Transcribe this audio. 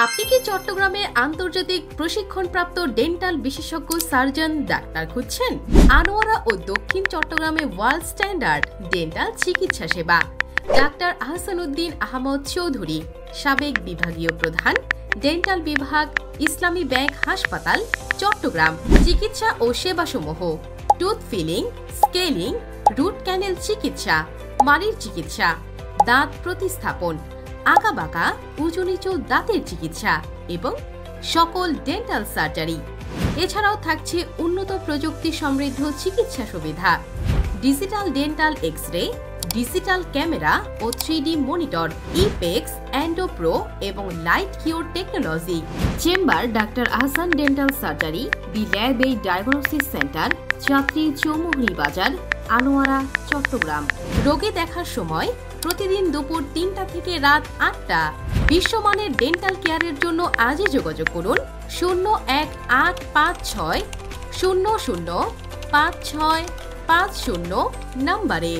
আপনি কি চট্টগ্রামে আন্তর্জাতিক প্রশিক্ষণপ্রাপ্ত ডেন্টাল বিশেষজ্ঞ সার্জন ডাক্তার খুঁজছেন? আনোয়ারা ও দক্ষিণ চট্টগ্রামে ওয়ার্ল্ড স্ট্যান্ডার্ড ডেন্টাল চিকিৎসা সেবা। ডাক্তার আহসানুদ্দিন আহমদ চৌধুরী, সাবেক বিভাগীয় প্রধান, ডেন্টাল বিভাগ, ইসলামী ব্যাংক হাসপাতাল, চট্টগ্রাম। চিকিৎসা ও সেবাসমূহ: tooth filling, scaling, root canal চিকিৎসা, মাড়ির চিকিৎসা, দাঁত প্রতিস্থাপন, আঁকাবাঁকা উঁচু নিচু দাঁতের চিকিৎসা এবং সকল ডেন্টাল সার্জারি। এছাড়াও থাকছে উন্নত প্রযুক্তি সমৃদ্ধ চিকিৎসা সুবিধা, digital dental x-ray, digital camera ও 3D মনিটর, ইপেক্স, এন্ডোপ্রো এবং লাইট কিওর টেকনোলজি। চেম্বার ডাক্তার Ahsan dental surgery, the lab এই ডায়াগনোসিস সেন্টার, যাত্রী চৌমুহনী বাজার, আনোয়ারা, চট্টগ্রাম। রোগী দেখার সময় প্রতিদিন দুপুর 3টা থেকে রাত 8টা। বিশ্বমানের ডেন্টাল কেয়ারের জন্য আজই যোগাযোগ করুন 01856 005650 নম্বরে।